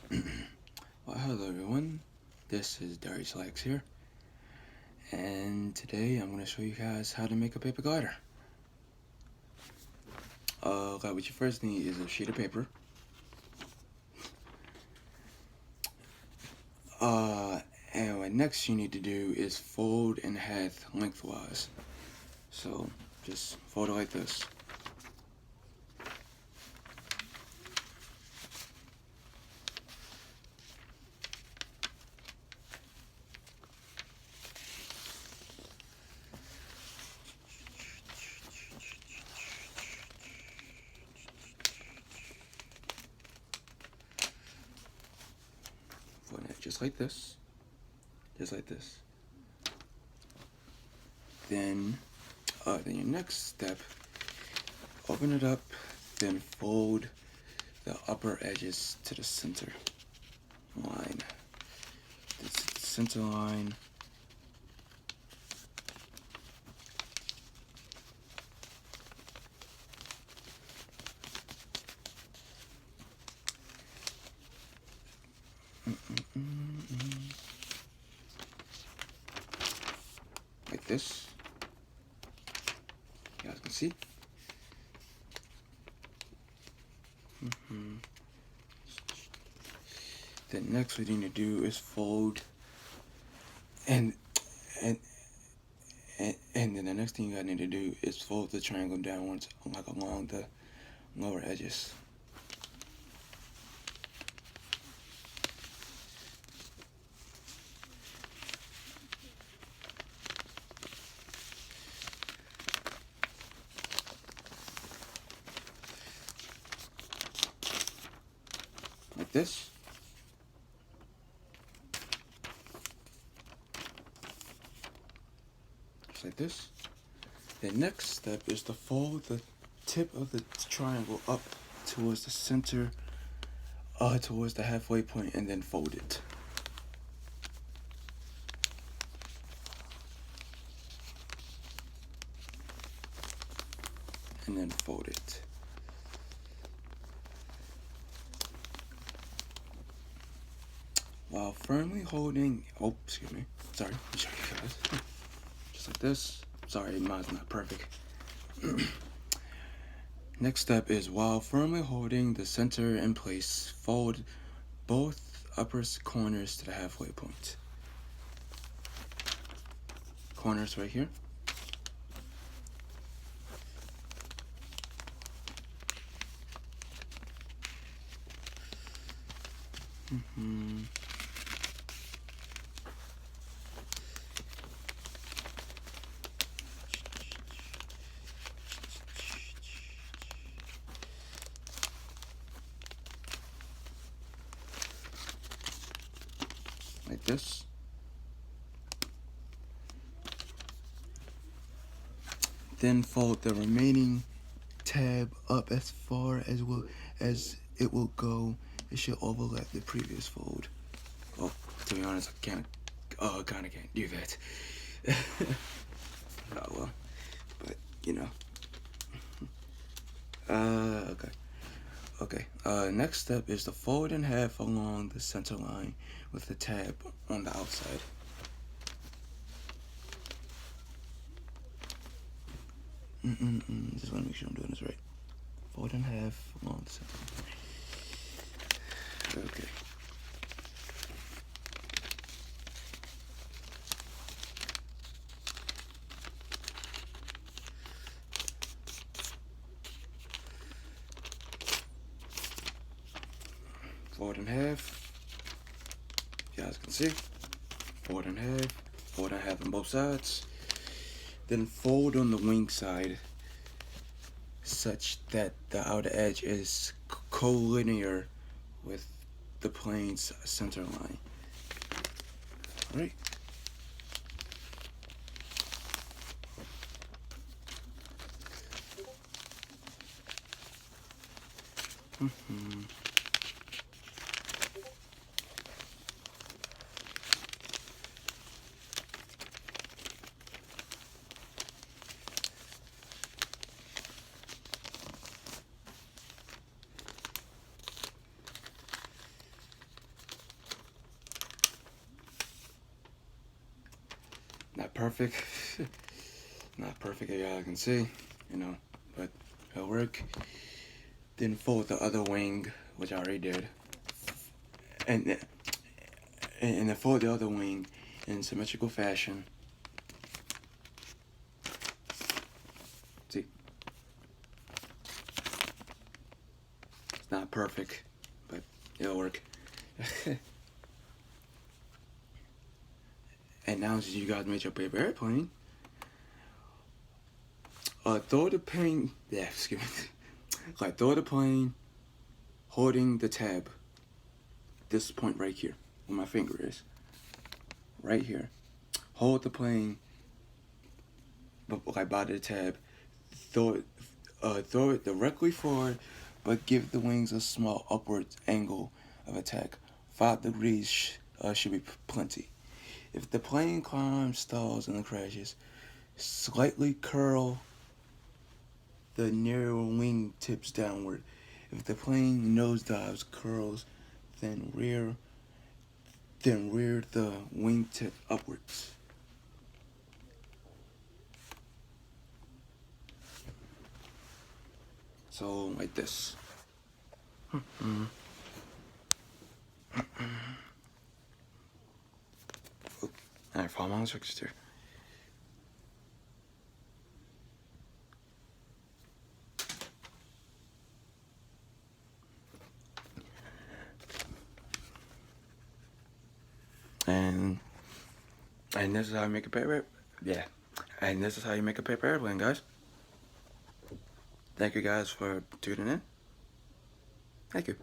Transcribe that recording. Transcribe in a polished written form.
Well, hello everyone, this is Darius Lex here, and today I'm going to show you guys how to make a paper glider. What you first need is a sheet of paper, and what next you need to do is fold in half lengthwise. So just fold it like this. Fold it just like this. Just like this. Then your next step, open it up, then fold the upper edges to the center line. This is the center line. Like this. You guys can see. Then next what you need to do is fold, and and then the next thing you gotta need to do is fold the triangle downwards, like along the lower edges. Like this. Just like this. The next step is to fold the tip of the triangle up towards the center, towards the halfway point, and then fold it. And then fold it. While firmly holding, excuse me, sorry, let me show you guys. Just like this. Sorry, mine's not perfect. Next step is, while firmly holding the center in place, fold both upper corners to the halfway point. Corners right here. Like this. Then fold the remaining tab up as far as it will go. It should overlap the previous fold. Oh, to be honest, I kind of can't do that. Oh well, but you know. Okay. Next step is to fold in half along the center line with the tab on the outside. Just want to make sure I'm doing this right. Fold in half along the center line. Okay. Fold in half. You guys can see. Fold in half. Fold in half on both sides. Then fold on the wing side such that the outer edge is collinear with the plane's center line. Alright. Not perfect. Not perfect, as y'all can see, you know, but it'll work. Then fold the other wing, which I already did, and then fold the other wing in symmetrical fashion. See, it's not perfect, but it'll work. And now since you guys made your paper airplane, throw the plane, yeah, excuse me, like throw the plane holding the tab, this point right here, where my finger is, right here. Hold the plane, like by the tab, throw it directly forward, but give the wings a small upward angle of attack. 5 degrees should be plenty. If the plane climbs, stalls, and crashes, slightly curl the narrow wing tips downward. If the plane nosedives, curls, then rear the wingtip upwards. So like this. Alright, follow my instructions here. And this is how you make a paper. Yeah. And this is how you make a paper airplane, guys. Thank you guys for tuning in. Thank you.